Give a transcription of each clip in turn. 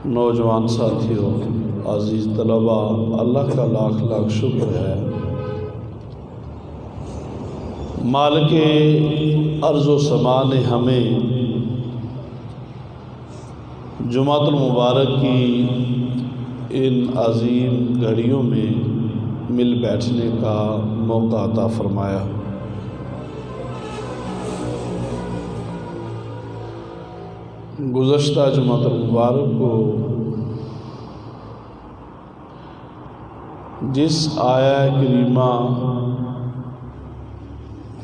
نوجوان ساتھیوں، عزیز طلباء، اللہ کا لاکھ لاکھ شکر ہے، مالک ارض و سما نے ہمیں جمعۃ المبارک کی ان عظیم گھڑیوں میں مل بیٹھنے کا موقع عطا فرمایا۔ گزشتہ جمعۃ المبارک کو جس آیہ کریمہ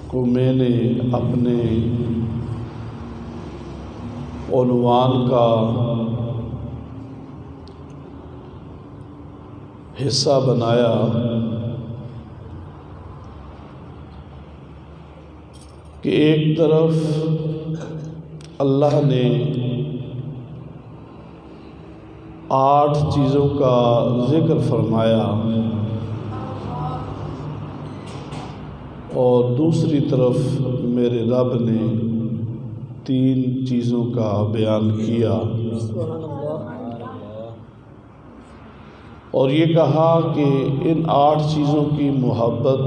کو میں نے اپنے عنوان کا حصہ بنایا، کہ ایک طرف اللہ نے 8 چیزوں کا ذکر فرمایا اور دوسری طرف میرے رب نے 3 چیزوں کا بیان کیا، اور یہ کہا کہ ان 8 چیزوں کی محبت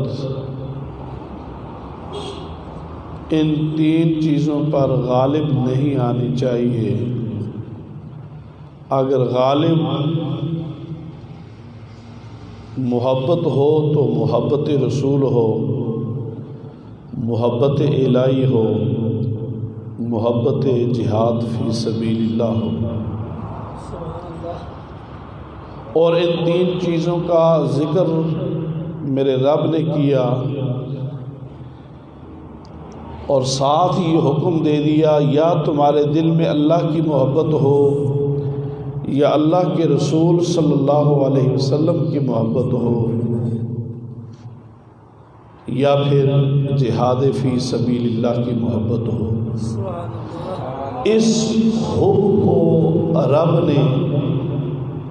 ان 3 چیزوں پر غالب نہیں آنی چاہیے۔ اگر غالب محبت ہو تو محبت رسول ہو، محبت الہی ہو، محبت جہاد فی سبیل اللہ ہو، اور ان 3 چیزوں کا ذکر میرے رب نے کیا، اور ساتھ ہی حکم دے دیا یا تمہارے دل میں اللہ کی محبت ہو یا اللہ کے رسول صلی اللہ علیہ وسلم کی محبت ہو یا پھر جہاد فی سبیل اللہ کی محبت ہو۔ اس حکم کو رب نے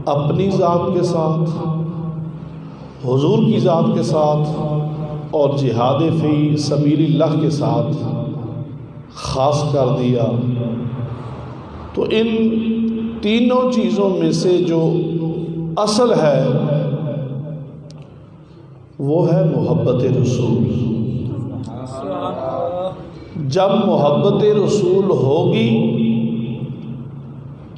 اپنی ذات کے ساتھ، حضور کی ذات کے ساتھ اور جہاد فی سبیل اللہ کے ساتھ خاص کر دیا۔ تو ان تینوں چیزوں میں سے جو اصل ہے وہ ہے محبت رسول۔ جب محبت رسول ہوگی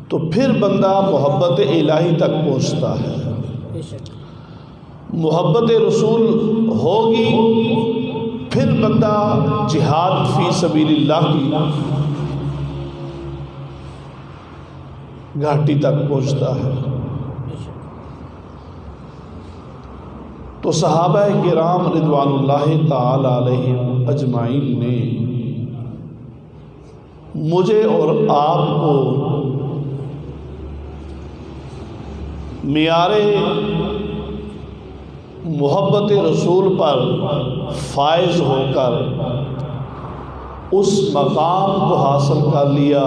تو پھر بندہ محبت الہی تک پہنچتا ہے۔ محبت رسول ہوگی پھر بندہ جہاد فی سبیل اللہ کی گھاٹی تک پہنچتا ہے۔ تو صحابہ کرام رضوان اللہ تعالی علیہم اجمعین نے مجھے اور آپ کو معیار محبت رسول پر فائز ہو کر اس مقام کو حاصل کر لیا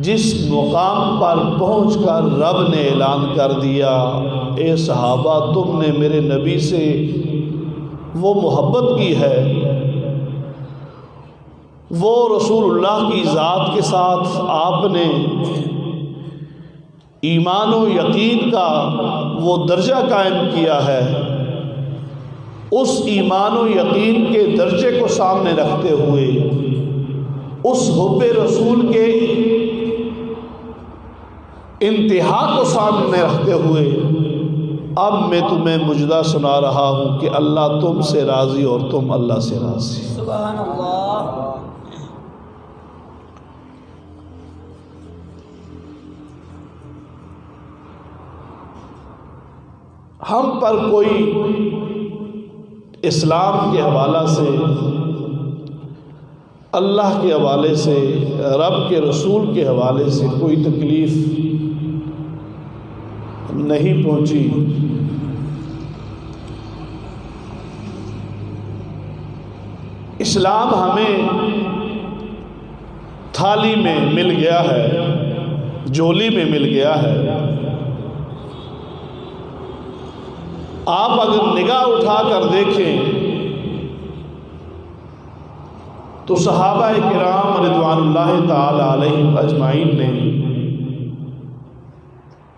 جس مقام پر پہنچ کر رب نے اعلان کر دیا، اے صحابہ تم نے میرے نبی سے وہ محبت کی ہے، وہ رسول اللہ کی ذات کے ساتھ آپ نے ایمان و یقین کا وہ درجہ قائم کیا ہے، اس ایمان و یقین کے درجے کو سامنے رکھتے ہوئے، اس حب رسول کے انتہا کو سامنے رکھتے ہوئے اب میں تمہیں مجدہ سنا رہا ہوں کہ اللہ تم سے راضی اور تم اللہ سے راضی۔ سبحان اللہ۔ ہم پر کوئی اسلام کے حوالہ سے، اللہ کے حوالے سے، رب کے رسول کے حوالے سے کوئی تکلیف نہیں پہنچی۔ اسلام ہمیں تھالی میں مل گیا ہے، جھولی میں مل گیا ہے۔ آپ اگر نگاہ اٹھا کر دیکھیں تو صحابہ کرام رضوان اللہ تعالی علیہم اجمعین نے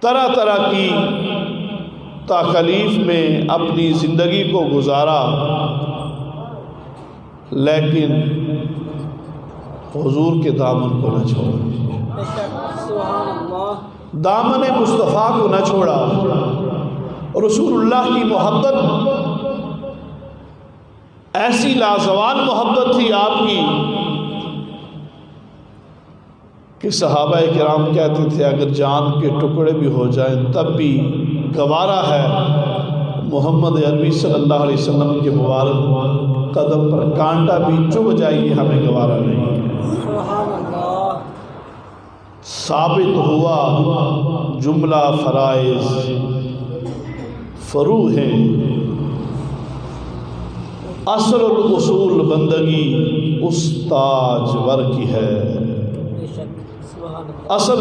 طرح طرح کی تکلیف میں اپنی زندگی کو گزارا، لیکن حضور کے دامن کو نہ چھوڑا، دامن مصطفیٰ کو نہ چھوڑا۔ رسول اللہ کی محبت ایسی لازوال محبت تھی آپ کی کہ صحابہ کرام کہتے تھے اگر جان کے ٹکڑے بھی ہو جائیں تب بھی گوارا ہے محمد عربی صلی اللہ علیہ وسلم کے مبارک قدم پر کانٹا بھی چبھ جائے گی، ہمیں گوارا نہیں ہے۔ ثابت ہوا جملہ فرائض فرو ہے، اصل الاصول بندگی استاج ور کی ہے، اصل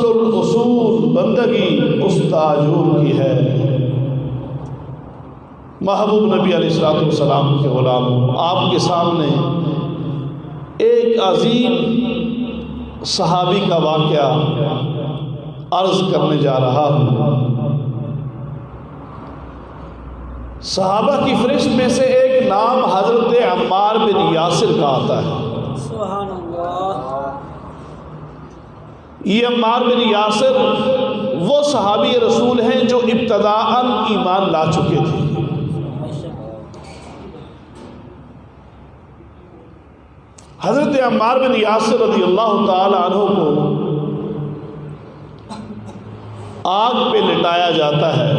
الاصول بندگی استاجور کی ہے۔ محبوب نبی علیہ السلام کے غلام، آپ کے سامنے ایک عظیم صحابی کا واقعہ عرض کرنے جا رہا ہوں۔ صحابہ کی فہرست میں سے ایک نام حضرت عمار بن یاسر کا آتا ہے۔ سبحان اللہ۔ یہ عمار بن یاسر وہ صحابی رسول ہیں جو ابتداءً ایمان لا چکے تھے۔ حضرت عمار بن یاسر رضی اللہ تعالی عنہ کو آگ پہ لٹایا جاتا ہے،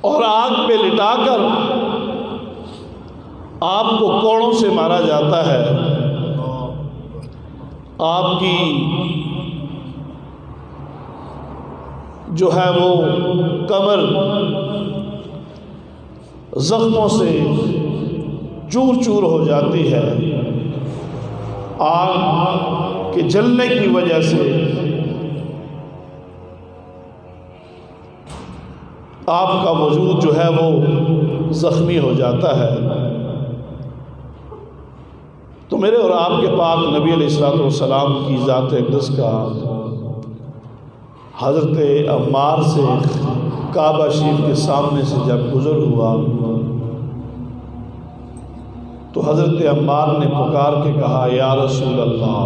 اور آگ پہ لٹا کر آپ کو کوڑوں سے مارا جاتا ہے۔ آپ کی جو ہے وہ کمر زخموں سے چور چور ہو جاتی ہے، آگ کے جلنے کی وجہ سے آپ کا وجود جو ہے وہ زخمی ہو جاتا ہے۔ تو میرے اور آپ کے پاک نبی علیہ السلام کی ذات اقدس کا حضرت عمار سے کعبہ شریف کے سامنے سے جب گزر ہوا تو حضرت عمار نے پکار کے کہا یا رسول اللہ۔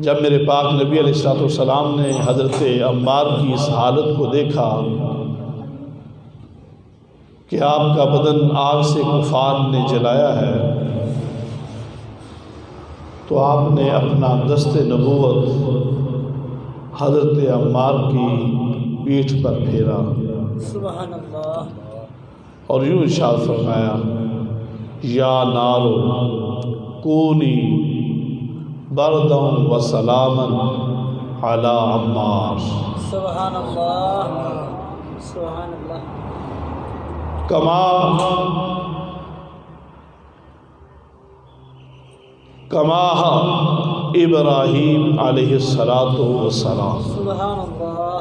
جب میرے پاک نبی علیہ السلام نے حضرت عمار کی اس حالت کو دیکھا کہ آپ کا بدن آگ سے کفار نے جلایا ہے، تو آپ نے اپنا دست نبوت حضرت عمار کی پیٹھ پر پھیرا سبحان اللہ، اور یوں ارشاد فرمایا یا نارو کونی برداً و سلاماً علی عمار۔ سبحان اللہ، سبحان اللہ۔ کما ابراہیم علیہ السلام، سبحان اللہ۔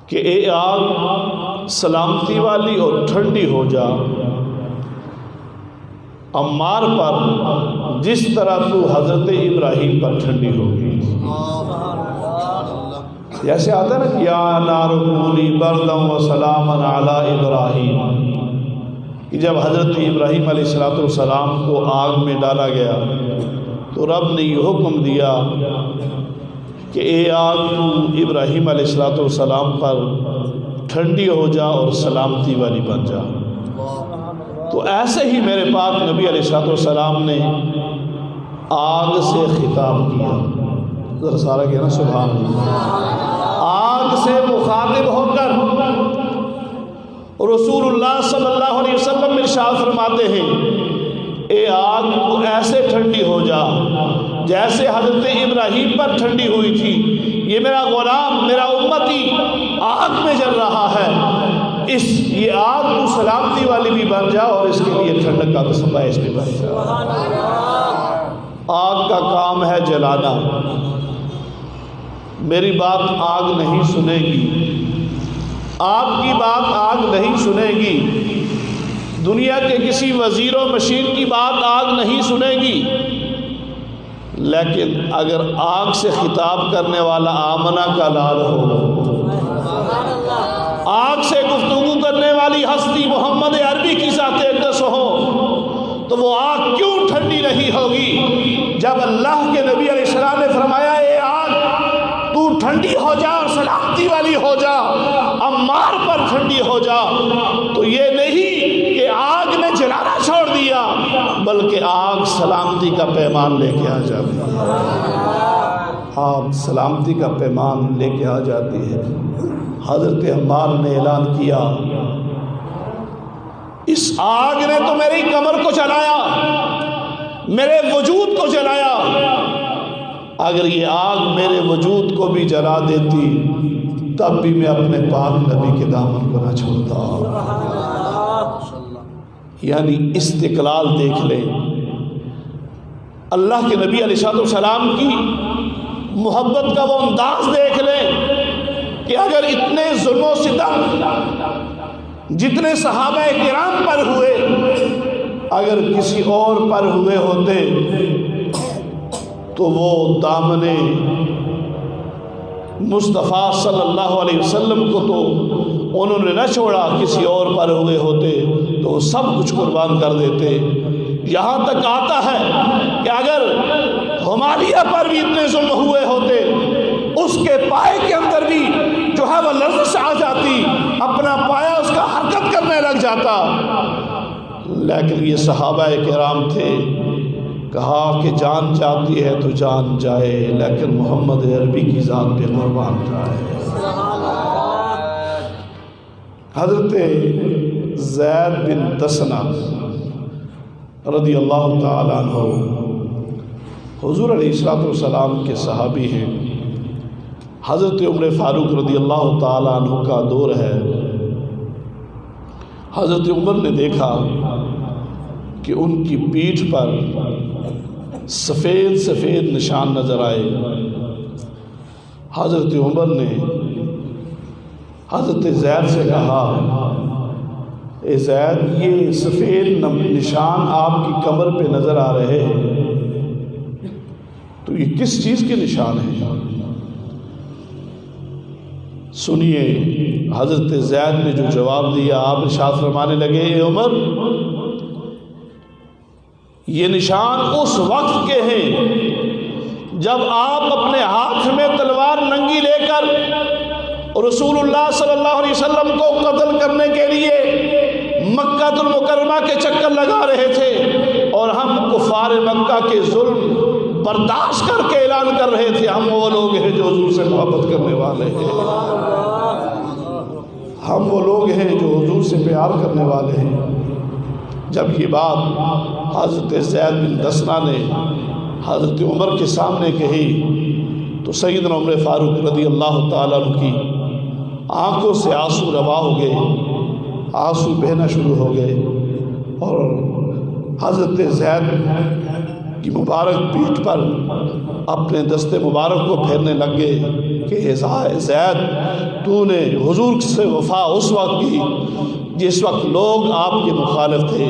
کہ اے آگ سلامتی والی اور ٹھنڈی ہو جا عمار پر جس طرح تو حضرت ابراہیم پر ٹھنڈی ہوگی۔ جیسے آتا ہے نا کہ یا نار کونی برداً و سلاماً علی ابراہیم، کہ جب حضرت ابراہیم علیہ السلام کو آگ میں ڈالا گیا تو رب نے یہ حکم دیا کہ اے آگ تو ابراہیم علیہ السلام پر ٹھنڈی ہو جا اور سلامتی والی بن جا۔ تو ایسے ہی میرے پاک نبی علیہ السلام نے آگ سے خطاب کیا، ذرا سارا کہنا نا سبحان اللہ۔ آگ سے مخاطب ہو کر رسول اللہ صلی اللہ علیہ وسلم ارشاد فرماتے ہیں اے آگ تو ایسے ٹھنڈی ہو جا جیسے حضرت ابراہیم پر ٹھنڈی ہوئی تھی۔ یہ میرا غلام، میرا امتی آگ میں جل رہا ہے، یہ آگ تو سلامتی والی بھی بن جا اور اس کے لیے ٹھنڈک کا باعث بھی بن جا۔ آگ کا کام ہے جلانا، میری بات آگ نہیں سنے گی، آپ کی بات آگ نہیں سنے گی، دنیا کے کسی وزیر و مشیر کی بات آگ نہیں سنے گی، لیکن اگر آگ سے خطاب کرنے والا آمنہ کا لال ہو، آگ سے گفتگو کرنے والی ہستی محمد عربی کی ذات اقدس ہو، تو وہ آگ کیوں ٹھنڈی نہیں ہوگی؟ جب اللہ کے نبی علیہ السلام نے فرمایا اے آگ تو ٹھنڈی ہو جا اور سلامتی والی ہو جا، عمار پر ٹھنڈی ہو جا، تو یہ نہیں کہ آگ نے جلانا چھوڑ دیا، بلکہ آگ سلامتی کا پیمان لے کے آ جاتی ہے، آگ سلامتی کا پیمان لے کے آ جاتی ہے۔ حضرت عمار نے اعلان کیا، اس آگ نے تو میری کمر کو جلایا، میرے وجود کو جلایا، اگر یہ آگ میرے وجود کو بھی جلا دیتی تب بھی میں اپنے پاک نبی کے دامن کو نہ چھوڑتا۔ یعنی استقلال دیکھ لیں، اللہ کے نبی علیہ السلام کی محبت کا وہ انداز دیکھ لیں کہ اگر اتنے ظلم و ستم جتنے صحابہ کرام پر ہوئے اگر کسی اور پر ہوئے ہوتے تو وہ دامن مصطفیٰ صلی اللہ علیہ وسلم کو تو انہوں نے نہ چھوڑا، کسی اور پر ہوئے ہوتے تو وہ سب کچھ قربان کر دیتے۔ یہاں تک آتا ہے کہ اگر ہمالیہ پر بھی اتنے ظلم ہوئے ہوتے، اس کے پائے کے اندر بھی جو ہے وہ لرزش آ جاتی، اپنا پایا اس کا حرکت کرنے لگ جاتا، لیکن یہ صحابہ کرام تھے، کہا کہ جان جاتی ہے تو جان جائے، لیکن محمد عربی کی ذات پہ قربان جائے۔ حضرت زید بن دسنہ رضی اللہ تعالیٰ عنہ حضور علیہ السلام کے صحابی ہیں۔ حضرت عمر فاروق رضی اللہ تعالیٰ عنہ کا دور ہے۔ حضرت عمر نے دیکھا کہ ان کی پیٹھ پر سفید سفید نشان نظر آئے۔ حضرت عمر نے حضرت زید سے کہا، اے زید یہ سفید نشان آپ کی کمر پہ نظر آ رہے ہیں، تو یہ کس چیز کے نشان ہیں؟ سنیے حضرت زید نے جو جواب دیا، آپ ارشاد فرمانے لگے، اے عمر یہ نشان اس وقت کے ہیں جب آپ اپنے ہاتھ میں تلوار ننگی لے کر رسول اللہ صلی اللہ علیہ وسلم کو قتل کرنے کے لیے مکہ المکرمہ کے چکر لگا رہے تھے، اور ہم کفار مکہ کے ظلم برداشت کر کے اعلان کر رہے تھے ہم وہ لوگ ہیں جو حضور سے محبت کرنے والے ہیں، ہم وہ لوگ ہیں جو حضور سے پیار کرنے والے ہیں۔ جب یہ بات حضرت زید بن دسنہ نے حضرت عمر کے سامنے کہی تو سیدنا عمر فاروق رضی اللہ تعالیٰ عنہ کی آنکھوں سے آنسو روا ہو گئے، آنسو بہنا شروع ہو گئے، اور حضرت زید کی مبارک پیٹھ پر اپنے دست مبارک کو پھیرنے لگ گئے کہ اے زید تو نے حضور سے وفا اس وقت کی جس وقت لوگ آپ کے مخالف تھے،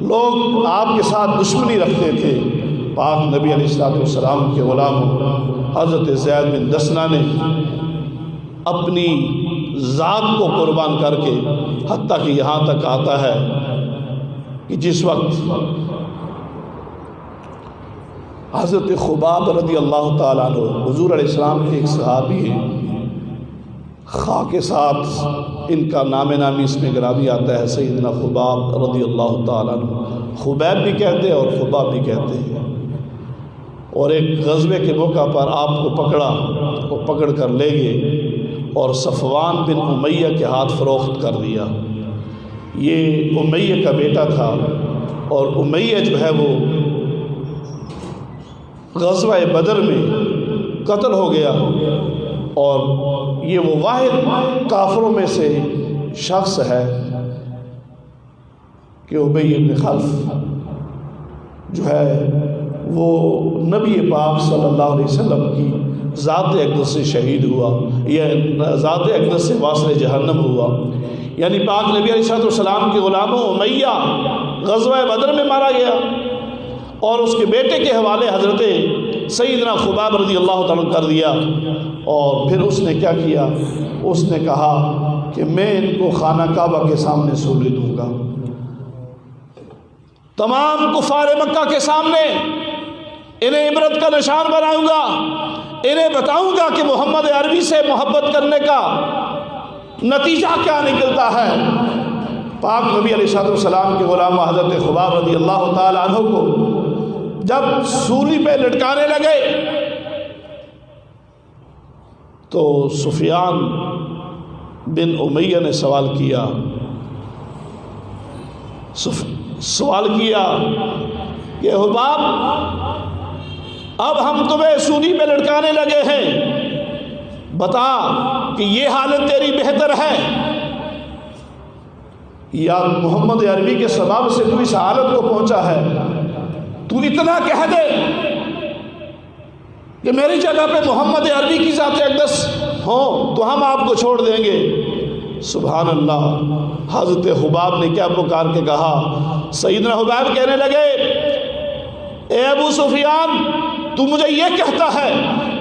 لوگ آپ کے ساتھ دشمنی رکھتے تھے۔ پاک نبی علیہ السلام کے غلام حضرت زید بن دسنہ نے اپنی ذات کو قربان کر کے، حتیٰ کہ یہاں تک آتا ہے کہ جس وقت حضرت خباب رضی اللہ تعالیٰ عنہ حضور علیہ السلام کے ایک صحابی ہیں، خاں کے ساتھ ان کا نام نامی اس میں گرامی آتا ہے، سیدنا خباب رضی اللہ تعالیٰ عنہ، خبیب بھی کہتے ہیں اور خباب بھی کہتے ہیں، اور ایک غزوے کے موقع پر آپ کو پکڑ کر لے گئے اور صفوان بن امیہ کے ہاتھ فروخت کر دیا۔ یہ امیہ کا بیٹا تھا، اور امیہ جو ہے وہ غزوہ بدر میں قتل ہو گیا، اور یہ وہ واحد کافروں میں سے شخص ہے کہ ابی بن خلف جو ہے وہ نبی پاک صلی اللہ علیہ وسلم کی ذات اقدس سے شہید ہوا، یا ذات اقدس سے واصل جہنم ہوا۔ یعنی پاک نبی علیہ السلام کے غلاموں امیہ غزوہ بدر میں مارا گیا، اور اس کے بیٹے کے حوالے حضرت سیدنا خباب رضی اللہ تعالیٰ کر دیا۔ اور پھر اس نے کیا کیا؟ اس نے کہا کہ میں ان کو خانہ کعبہ کے سامنے سولے دوں گا، تمام کفار مکہ کے سامنے انہیں عبرت کا نشان بناؤں گا، انہیں بتاؤں گا کہ محمد عربی سے محبت کرنے کا نتیجہ کیا نکلتا ہے۔ پاک نبی علیہ السلام کے غلام حضرت خباب رضی اللہ تعالیٰ عنہ کو جب سولی پہ لٹکانے لگے تو سفیان بن امیہ نے سوال کیا کہ خباب، اب ہم تمہیں سولی پہ لٹکانے لگے ہیں، بتا کہ یہ حالت تیری بہتر ہے یا محمد عربی کے سبب سے تو اس حالت کو پہنچا ہے؟ تو اتنا کہہ دے کہ میری جگہ پہ محمد عربی کی ذات اقدس ہو تو ہم آپ کو چھوڑ دیں گے۔ سبحان اللہ، حضرت خباب نے کیا پکار کے کہا؟ سیدنا خباب کہنے لگے، اے ابو سفیان، تو مجھے یہ کہتا ہے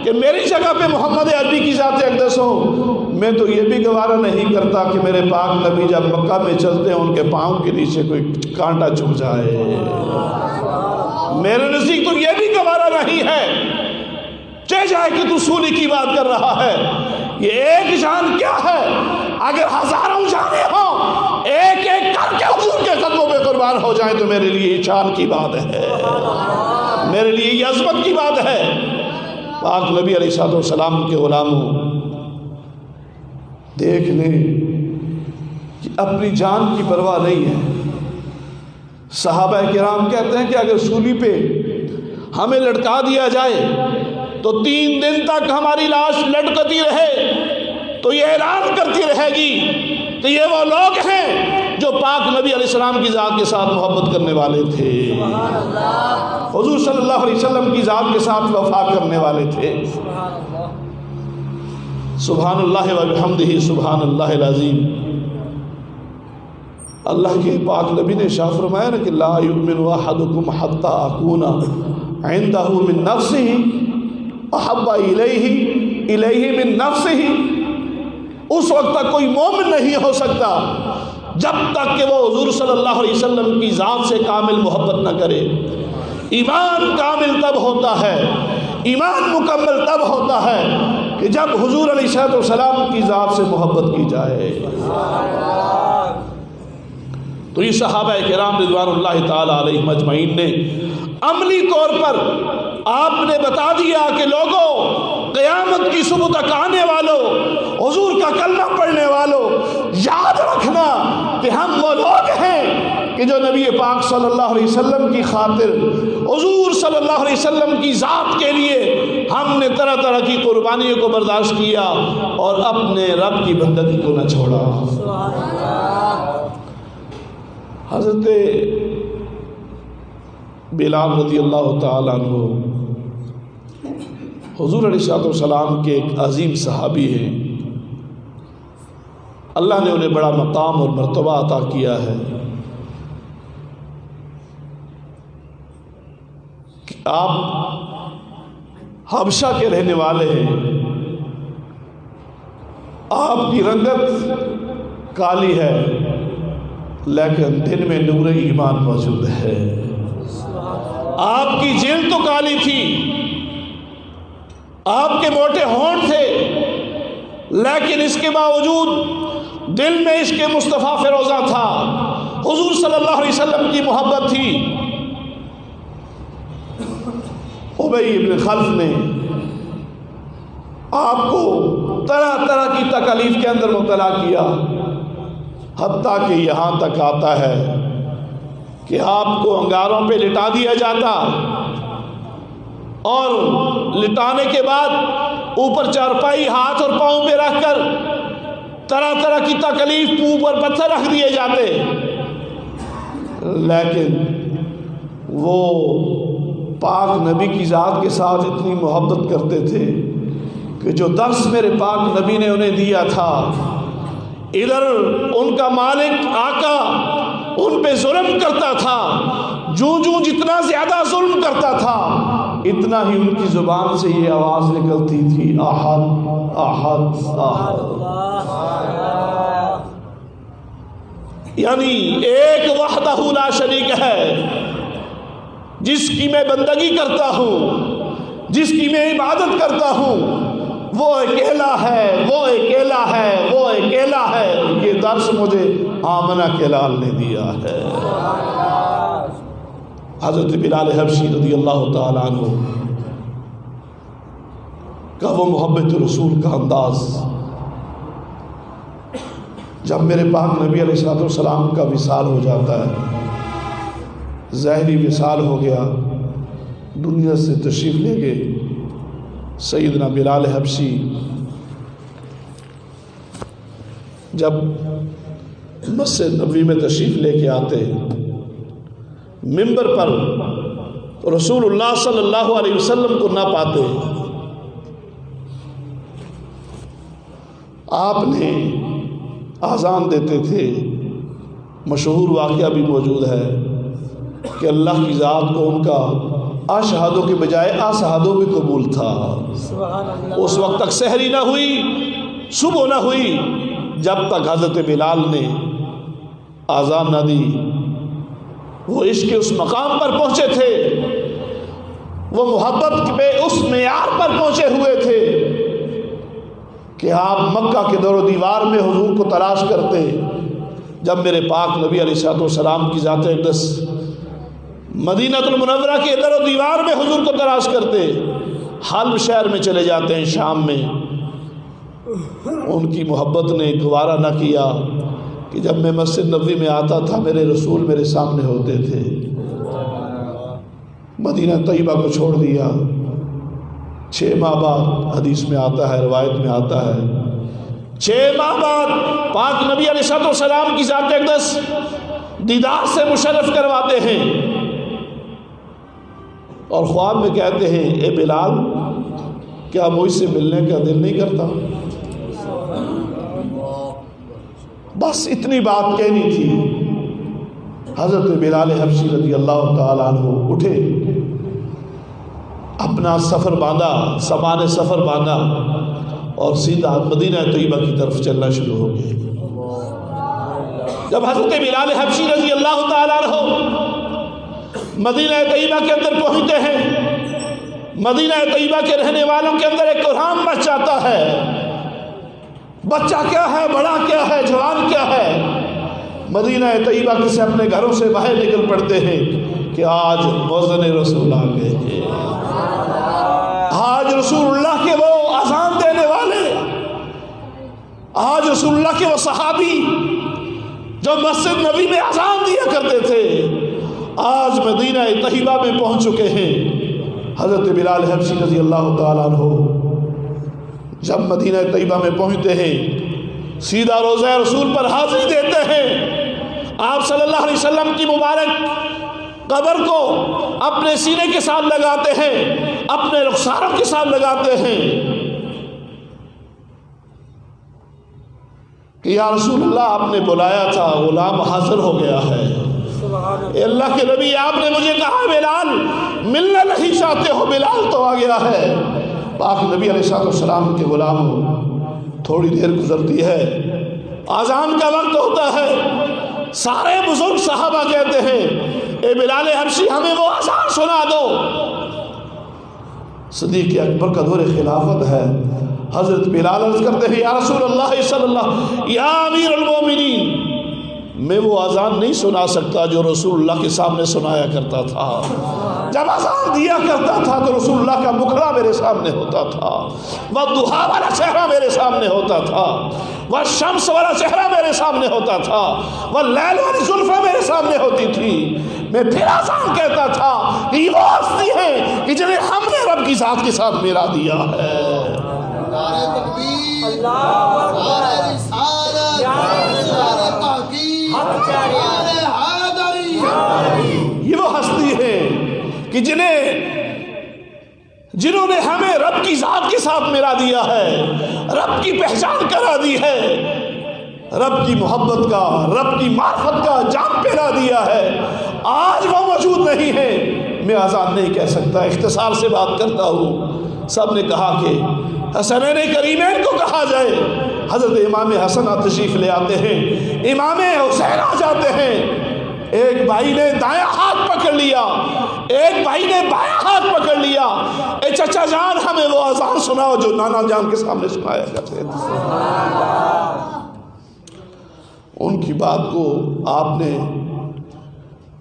کہ میری جگہ پہ محمد عربی کی ذات اقدس ہو، میں تو یہ بھی گوارا نہیں کرتا کہ میرے پاک نبی جب مکہ میں چلتے ہیں ان کے پاؤں کے نیچے کوئی کانٹا چھپ جائے، میرے نزدیک تو یہ بھی گوارا نہیں ہے، چہ جائے کہ تو سولی کی بات کر رہا ہے۔ یہ ایک جان کیا ہے؟ اگر ہزاروں جانیں ہوں، ایک ایک کر کے حضور کے قدموں پہ قربان ہو جائیں تو میرے لیے یہ شان کی بات ہے، میرے لیے یہ عظمت کی بات ہے۔ پاک نبی علیہ السلام کے غلاموں، دیکھ لیں کہ اپنی جان کی پرواہ نہیں ہے۔ صحابہ کرام کہتے ہیں کہ اگر سولی پہ ہمیں لٹکا دیا جائے تو 3 دن تک ہماری لاش لٹکتی رہے تو یہ اعلان کرتی رہے گی کہ یہ وہ لوگ ہیں جو پاک نبی علیہ السلام کی ذات کے ساتھ محبت کرنے والے تھے، حضور صلی اللہ علیہ وسلم کی ذات کے ساتھ وفا کرنے والے تھے۔ سبحان اللہ و بحمدہ سبحان اللہ العظیم۔ اللہ کے پاک نبی نے شاہ فرمایا نا کہ لا یؤمن احدکم حتی اکون عندہ من نفسہ احب الیہ من نفسہ، اس وقت تک کوئی مومن نہیں ہو سکتا جب تک کہ وہ حضور صلی اللہ علیہ وسلم کی ذات سے کامل محبت نہ کرے۔ ایمان کامل تب ہوتا ہے، ایمان مکمل تب ہوتا ہے کہ جب حضور علیہ السلام کی ذات سے محبت کی جائے۔ تو یہ صحابہ کرام رضوان اللہ تعالی علیہم اجمعین نے عملی طور پر آپ نے بتا دیا کہ لوگوں، قیامت کی صبح تک آنے والوں، حضور کا کلمہ پڑھنے والوں، یاد رکھنا کہ ہم وہ لوگ ہیں کہ جو نبی پاک صلی اللہ علیہ وسلم کی خاطر، حضور صلی اللہ علیہ وسلم کی ذات کے لیے ہم نے طرح طرح کی قربانیوں کو برداشت کیا اور اپنے رب کی بندگی کو نہ چھوڑا۔ حضرت بلال رضی اللہ تعالیٰ عنہ حضور علیہ السلام کے ایک عظیم صحابی ہیں، اللہ نے انہیں بڑا مقام اور مرتبہ عطا کیا ہے کہ آپ حبشہ کے رہنے والے ہیں، آپ کی رنگت کالی ہے لیکن دل میں نور ایمان موجود ہے، آپ کی جلد تو کالی تھی، آپ کے موٹے ہونٹ تھے، لیکن اس کے باوجود دل میں عشق مصطفیٰ فیروزہ تھا، حضور صلی اللہ علیہ وسلم کی محبت تھی۔ ابی بن خلف نے آپ کو طرح طرح کی تکالیف کے اندر مبتلا کیا، حتیٰ کہ یہاں تک آتا ہے کہ آپ کو انگاروں پہ لٹا دیا جاتا اور لٹانے کے بعد اوپر چارپائی ہاتھ اور پاؤں پہ رکھ کر طرح طرح کی تکلیف، منہ پر پتھر رکھ دیے جاتے، لیکن وہ پاک نبی کی ذات کے ساتھ اتنی محبت کرتے تھے کہ جو درس میرے پاک نبی نے انہیں دیا تھا، ادھر ان کا مالک آقا ان پہ ظلم کرتا تھا، جتنا زیادہ ظلم کرتا تھا اتنا ہی ان کی زبان سے یہ آواز نکلتی تھی، احد احد احد، یعنی ایک وحدہ لا شریک ہے، جس کی میں بندگی کرتا ہوں، جس کی میں عبادت کرتا ہوں، وہ اکیلا ہے، وہ اکیلا ہے، وہ اکیلا ہے۔ یہ درس مجھے آمنہ کے لال نے دیا ہے۔ حضرت بلال حبشی رضی اللہ تعالیٰ عنہ کا وہ محبت رسول کا انداز، جب میرے پاک نبی علیہ السلام کا وصال ہو جاتا ہے، ظاہری وصال ہو گیا، دنیا سے تشریف لے گئے، سیدنا بلال حبشی جب مسجد نبوی میں تشریف لے کے آتے، منبر پر رسول اللہ صلی اللہ علیہ وسلم کو نہ پاتے، آپ نے آذان دیتے تھے۔ مشہور واقعہ بھی موجود ہے کہ اللہ کی ذات کو ان کا اشہادوں کے بجائے اسہادوں بھی قبول تھا۔ اس وقت تک سحری نہ ہوئی، صبح نہ ہوئی، جب تک حضرت بلال نے آذان نہ دی۔ وہ عشق کے اس مقام پر پہنچے تھے، وہ محبت پہ اس معیار پر پہنچے ہوئے تھے کہ آپ مکہ کے دور و دیوار میں حضور کو تلاش کرتے، جب میرے پاک نبی علیہ السلام کی ذات اقدس مدینہ المنورہ کے در و دیوار میں حضور کو تلاش کرتے، حلب شہر میں چلے جاتے ہیں شام میں۔ ان کی محبت نے گوارا نہ کیا کہ جب میں مسجد نبوی میں آتا تھا میرے رسول میرے سامنے ہوتے تھے۔ مدینہ طیبہ کو چھوڑ دیا، 6 ماہ بعد حدیث میں آتا ہے، روایت میں آتا ہے، 6 ماہ بعد پاک نبی علیہ السلام کی ذات اقدس دیدار سے مشرف کرواتے ہیں، اور خواب میں کہتے ہیں، اے بلال کیا مجھ سے ملنے کا دل نہیں کرتا؟ بس اتنی بات کہنی تھی۔ حضرت بلال حبشی رضی اللہ تعالیٰ عنہ اٹھے، اپنا سفر باندھا، سامان سفر باندھا، اور سیدھا مدینہ طیبہ کی طرف چلنا شروع ہو گئے۔ جب حضرت بلال حبشی رضی اللہ تعالیٰ عنہ مدینہ طیبہ کے اندر پہنچتے ہیں، مدینہ طیبہ کے رہنے والوں کے اندر ایک قرآن مچ جاتا ہے۔ بچہ کیا ہے، بڑا کیا ہے، جوان کیا ہے، مدینہ طیبہ کے سے اپنے گھروں سے باہر نکل پڑتے ہیں کہ آج مؤذن رسول آ گئے ہیں، آج رسول اللہ کے وہ اذان دینے والے، آج رسول اللہ کے وہ صحابی جو مسجد نبی میں اذان دیا کرتے تھے، آج مدینہ طیبہ میں پہنچ چکے ہیں۔ حضرت بلال حبشی رضی اللہ تعالیٰ عنہ جب مدینہ طیبہ میں پہنچتے ہیں، سیدھا روضہ رسول پر حاضری دیتے ہیں۔ آپ صلی اللہ علیہ وسلم کی مبارک قبر کو اپنے سینے کے ساتھ لگاتے ہیں، اپنے رخساروں کے ساتھ لگاتے ہیں کہ یا رسول اللہ آپ نے بلایا تھا، غلام حاضر ہو گیا ہے۔ اے اللہ کے نبی آپ نے مجھے کہا بلال ملنا نہیں چاہتے ہو، بلال تو آ گیا ہے۔ پاک نبی علیہ السلام کے غلام تھوڑی دیر گزرتی ہے، اذان کا وقت ہوتا ہے، سارے بزرگ صحابہ کہتے ہیں اے بلال حبشی ہمیں وہ اذان سنا دو۔ صدیق اکبر کا دور خلافت ہے، حضرت بلال عرض کرتے ہیں یا رسول اللہ صلی اللہ، یا امیر المومنین میں وہ اذان نہیں سنا سکتا جو رسول اللہ کے سامنے سنایا کرتا تھا۔ جب اذان دیا کرتا تھا تو رسول اللہ کا مکھڑا میرے سامنے ہوتا تھا، وہ دہا والا چہرہ میرے سامنے ہوتا تھا، وہ شمس والا چہرہ میرے سامنے ہوتا تھا، وہ لیل والی زلفیں میرے سامنے ہوتی تھی۔ میں پھر اذان کہتا تھا کہ یہ وہ ہستی ہے کہ جنہیں ہم نے رب کی ذات کے ساتھ میرا دیا ہے۔ یہ وہ ہستی ہے کہ جنہوں نے ہمیں رب رب کی ذات کے ساتھ ملا دیا ہے، رب کی پہچان کرا دی ہے، رب کی محبت کا، رب کی معرفت کا جام پہلا دیا ہے، آج وہ موجود نہیں ہے، میں آزاد نہیں کہہ سکتا۔ اختصار سے بات کرتا ہوں، سب نے کہا کہ حسنین کریمین کو کہا جائے، حضرت امام حسن تشریف لے آتے ہیں، امام حسین آ جاتے ہیں، ایک بھائی نے دائیں ہاتھ پکڑ لیا، ایک بھائی نے بائیں ہاتھ پکڑ لیا، اے چچا جان ہمیں وہ اذان سناؤ جو نانا جان کے سامنے سنایا کرتے تھے۔ ان کی بات کو آپ نے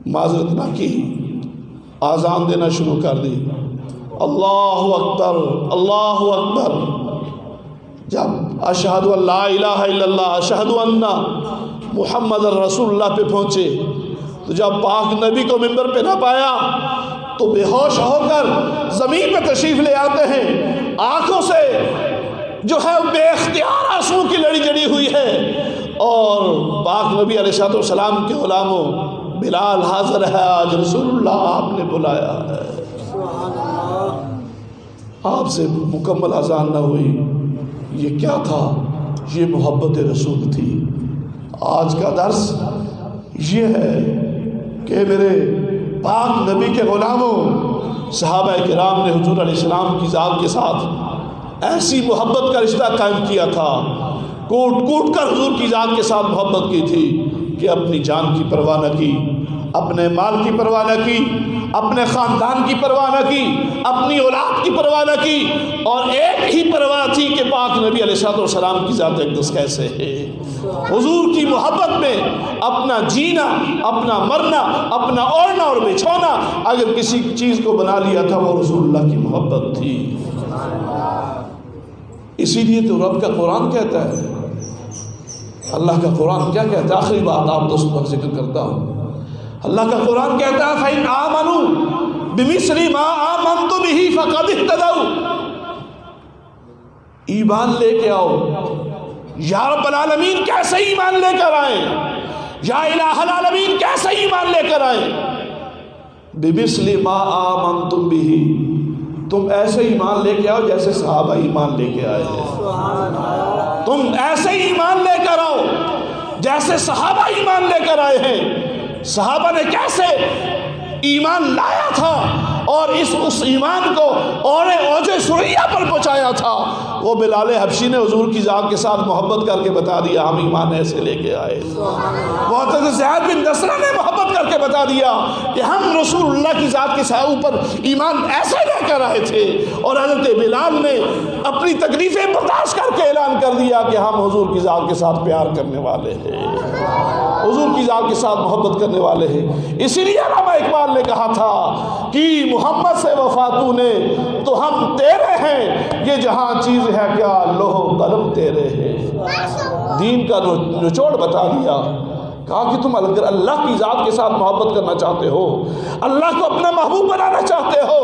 معذرت نہ کی، آذان دینا شروع کر دی، اللہ اکبر اللہ اکبر۔ جب اشہد ان لا الہ الا اللہ اشہد ان محمد رسول اللہ پہ پہنچے تو جب پاک نبی کو ممبر پہ نہ پایا تو بے ہوش ہو کر زمین پہ تشریف لے آتے ہیں، آنکھوں سے جو ہے بے اختیار آنسو کی لڑی جڑی ہوئی ہے، اور پاک نبی علیہ السلام کے غلاموں بلال حاضر ہے، آج رسول اللہ آپ نے بلایا ہے۔ آپ سے مکمل اذان نہ ہوئی، یہ کیا تھا؟ یہ محبت رسول تھی۔ آج کا درس یہ ہے کہ میرے پاک نبی کے غلاموں، صحابہ کرام نے حضور علیہ السلام کی ذات کے ساتھ ایسی محبت کا رشتہ قائم کیا تھا، کوٹ کوٹ کر حضور کی ذات کے ساتھ محبت کی تھی کہ اپنی جان کی پرواہ نہ کی، اپنے مال کی پرواہ نہ کی، اپنے خاندان کی پرواہ نہ کی، اپنی اولاد کی پرواہ نہ کی، اور ایک ہی پرواہ تھی کہ پاک نبی علیہ السلام کی ذات اقدس کیسے ہے۔ حضور کی محبت میں اپنا جینا، اپنا مرنا، اپنا اوڑھنا اور بچھونا اگر کسی چیز کو بنا لیا تھا وہ رسول اللہ کی محبت تھی۔ اسی لیے تو رب کا قرآن کہتا ہے، اللہ کا قرآن کیا کہتا ہے؟ آخری بات آپ دوست پر ذکر کرتا ہوں، اللہ کا قرآن کہتا ہے فَإِنْ آمَنُوا بِمِثْلِ مَا آمَنْتُ بِهِ فَقَدِ اهْتَدَوْا۔ ایمان لے کے آؤ۔ یا رب العالمین کیسے ایمان لے کر آئیں؟ یا الہ العالمین کیسے ایمان لے کر آئیں؟ بِمِثْلِ مَا آمَنْتُمْ بِهِ، تم ایسے ایمان لے کے آؤ جیسے صحابہ ایمان لے کے آئے ہیں۔ تم ایسے ایمان لے کر آؤ جیسے صحابہ ایمان لے کر آئے ہیں۔ صحابہ نے کیسے ایمان لایا تھا اور اس ایمان کو اوج سریا پر پہنچایا تھا، وہ بلال حبشی نے حضور کی ذات کے ساتھ محبت کر کے بتا دیا ہم ایمان ایسے لے کے آئے۔ معتز زید بن نصرہ نے محبت کر کے بتا دیا کہ ہم رسول اللہ کی ذات کے اوپر ایمان ایسے لے کر آئے تھے، اور حضرت بلال نے اپنی تکلیفیں برداشت کر کے اعلان کر دیا کہ ہم حضور کی ذات کے ساتھ پیار کرنے والے ہیں، حضور کی ذات کے ساتھ محبت کرنے والے ہیں۔ اسی لیے علامہ اقبال نے کہا تھا کہ محمد سے وفاتو نے تو ہم تیرے ہیں، یہ جہاں چیز ہے کیا لوح قلم تیرے ہیں۔ دین کا نچوڑ بتا دیا، کہا کہ تم اگر اللہ کی ذات کے ساتھ محبت کرنا چاہتے ہو، اللہ کو اپنا محبوب بنانا چاہتے ہو،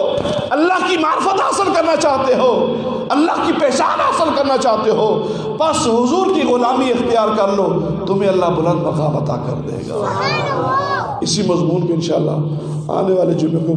اللہ کی معرفت حاصل کرنا چاہتے ہو، اللہ کی پہچان حاصل کرنا چاہتے ہو، بس حضور کی غلامی اختیار کر لو، تمہیں اللہ بلند مقام عطا کر دے گا۔ اسی مضمون کو انشاءاللہ آنے والے جمعے کو بھی